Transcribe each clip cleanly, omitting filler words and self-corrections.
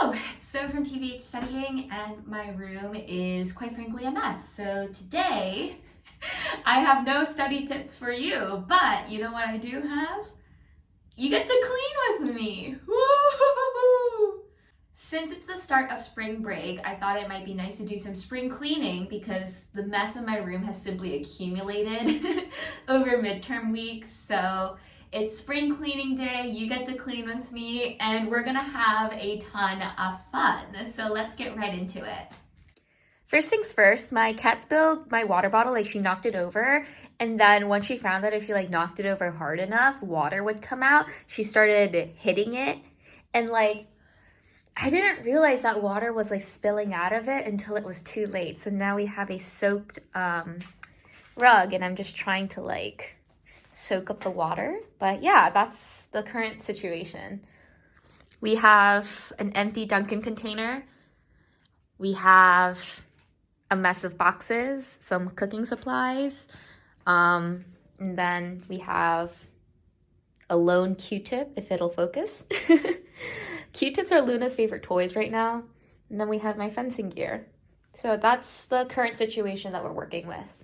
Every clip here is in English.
Hello, it's So from TVH Studying, and my room is quite frankly a mess. So today, I have no study tips for you, but you know what I do have? You get to clean with me! Woo! Since it's the start of spring break, I thought it might be nice to do some spring cleaning because the mess in my room has simply accumulated over midterm weeks. So it's spring cleaning day, you get to clean with me, and we're gonna have a ton of fun. So let's get right into it. First things first, my cat spilled my water bottle, like she knocked it over. And then once she found that if she knocked it over hard enough, water would come out. She started hitting it. And I didn't realize that water was spilling out of it until it was too late. So now we have a soaked rug, and I'm just trying to soak up the water. But yeah, that's the current situation. We have an empty Dunkin' container. We have a mess of boxes, some cooking supplies, and then we have a lone Q-tip, if it'll focus. Q-tips are Luna's favorite toys right now. And then we have my fencing gear. So that's the current situation that we're working with.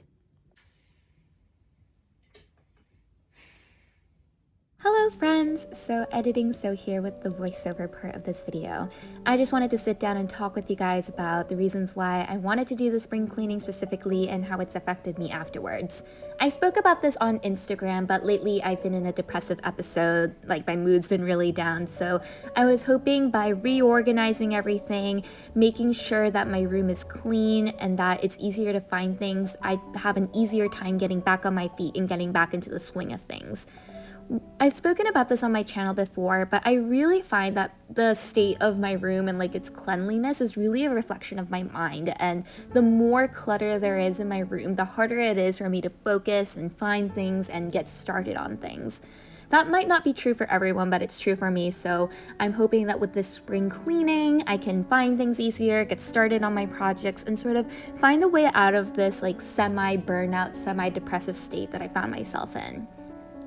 Hello friends! So editing So here with the voiceover part of this video. I just wanted to sit down and talk with you guys about the reasons why I wanted to do the spring cleaning specifically and how it's affected me afterwards. I spoke about this on Instagram, but lately I've been in a depressive episode, my mood's been really down, so I was hoping by reorganizing everything, making sure that my room is clean and that it's easier to find things, I'd have an easier time getting back on my feet and getting back into the swing of things. I've spoken about this on my channel before, but I really find that the state of my room and its cleanliness is really a reflection of my mind, and the more clutter there is in my room, the harder it is for me to focus and find things and get started on things. That might not be true for everyone, but it's true for me, so I'm hoping that with this spring cleaning, I can find things easier, get started on my projects, and sort of find a way out of this semi-burnout, semi-depressive state that I found myself in.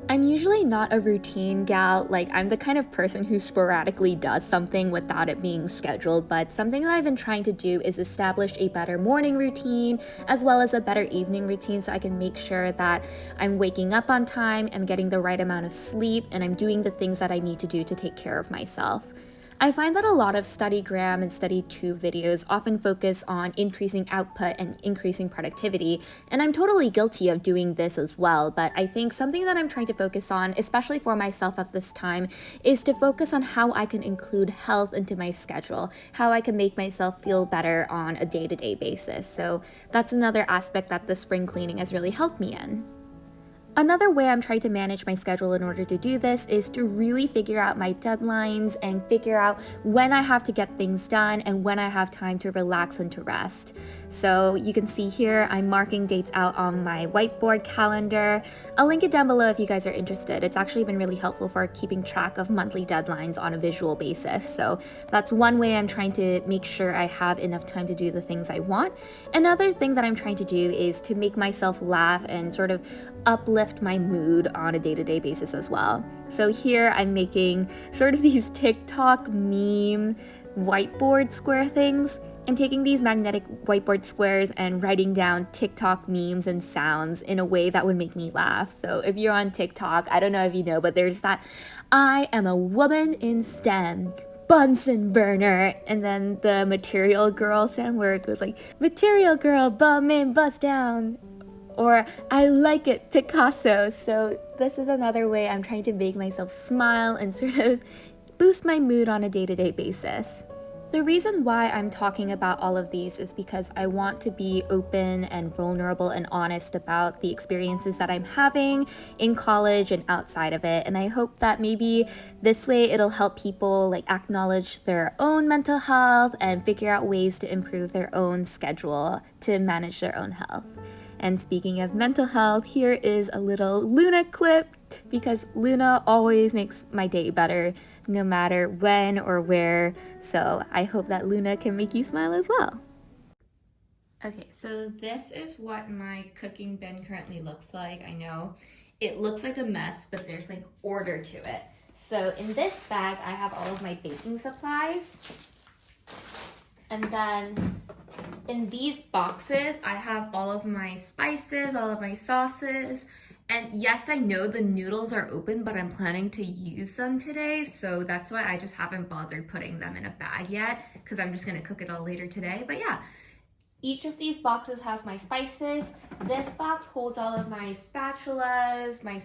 I'm usually not a routine gal, I'm the kind of person who sporadically does something without it being scheduled, but something that I've been trying to do is establish a better morning routine as well as a better evening routine so I can make sure that I'm waking up on time, I'm getting the right amount of sleep, and I'm doing the things that I need to do to take care of myself. I find that a lot of StudyGram and StudyTube videos often focus on increasing output and increasing productivity, and I'm totally guilty of doing this as well, but I think something that I'm trying to focus on, especially for myself at this time, is to focus on how I can include health into my schedule, how I can make myself feel better on a day-to-day basis. So that's another aspect that the spring cleaning has really helped me in. Another way I'm trying to manage my schedule in order to do this is to really figure out my deadlines and figure out when I have to get things done and when I have time to relax and to rest. So you can see here I'm marking dates out on my whiteboard calendar. I'll link it down below if you guys are interested. It's actually been really helpful for keeping track of monthly deadlines on a visual basis. So that's one way I'm trying to make sure I have enough time to do the things I want. Another thing that I'm trying to do is to make myself laugh and sort of uplift my mood on a day-to-day basis as well. So here I'm making sort of these TikTok meme whiteboard square things. I'm taking these magnetic whiteboard squares and writing down TikTok memes and sounds in a way that would make me laugh. So if you're on TikTok, I don't know if you know, but there's that "I am a woman in STEM, Bunsen burner," and then the Material Girl sound where it goes "Material Girl, bum in, bust down," or "I like it, Picasso." So this is another way I'm trying to make myself smile and sort of boost my mood on a day-to-day basis. The reason why I'm talking about all of these is because I want to be open and vulnerable and honest about the experiences that I'm having in college and outside of it, and I hope that maybe this way it'll help people acknowledge their own mental health and figure out ways to improve their own schedule to manage their own health. And speaking of mental health, here is a little Luna clip, because Luna always makes my day better, no matter when or where. So I hope that Luna can make you smile as well. Okay, so this is what my cooking bin currently looks like. I know it looks like a mess, but there's order to it. So in this bag, I have all of my baking supplies. And then in these boxes, I have all of my spices, all of my sauces. And yes, I know the noodles are open, but I'm planning to use them today. So that's why I just haven't bothered putting them in a bag yet, because I'm just gonna cook it all later today. But yeah, each of these boxes has my spices. This box holds all of my spatulas, my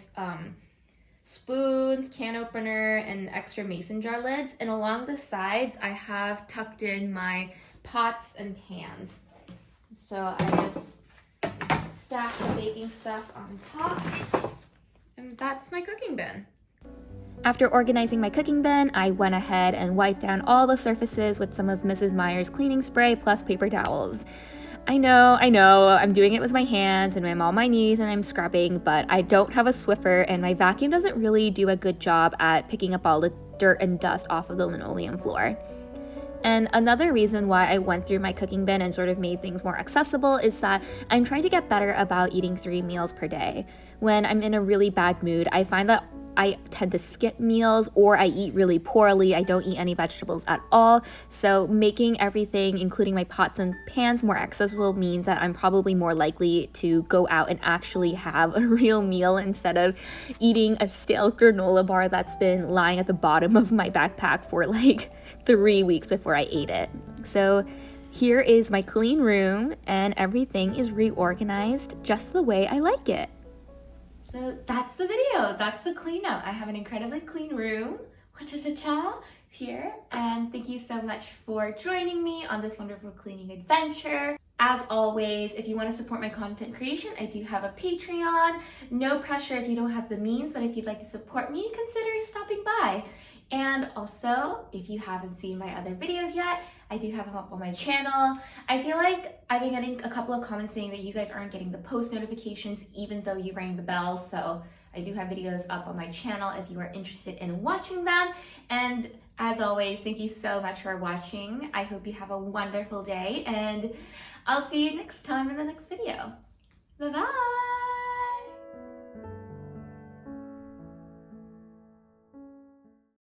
spoons, can opener, and extra mason jar lids. And along the sides, I have tucked in my pots and pans. So I just stack the baking stuff on top, and that's my cooking bin. After organizing my cooking bin, I went ahead and wiped down all the surfaces with some of Mrs. Meyer's cleaning spray plus paper towels. I know, I'm doing it with my hands and I'm on my knees and I'm scrubbing, but I don't have a Swiffer and my vacuum doesn't really do a good job at picking up all the dirt and dust off of the linoleum floor. And another reason why I went through my cooking bin and sort of made things more accessible is that I'm trying to get better about eating 3 meals per day. When I'm in a really bad mood, I find that I tend to skip meals or I eat really poorly. I don't eat any vegetables at all. So making everything, including my pots and pans, more accessible means that I'm probably more likely to go out and actually have a real meal instead of eating a stale granola bar that's been lying at the bottom of my backpack for like 3 weeks before I ate it. So here is my clean room and everything is reorganized just the way I like it. So that's the video. That's the cleanup. I have an incredibly clean room. Cha-cha-cha-cha here. And thank you so much for joining me on this wonderful cleaning adventure. As always, if you want to support my content creation, I do have a Patreon. No pressure if you don't have the means, but if you'd like to support me, consider stopping by. And also, if you haven't seen my other videos yet, I do have them up on my channel. I feel like I've been getting a couple of comments saying that you guys aren't getting the post notifications even though you rang the bell. So I do have videos up on my channel if you are interested in watching them. And as always, thank you so much for watching. I hope you have a wonderful day and I'll see you next time in the next video. Bye-bye.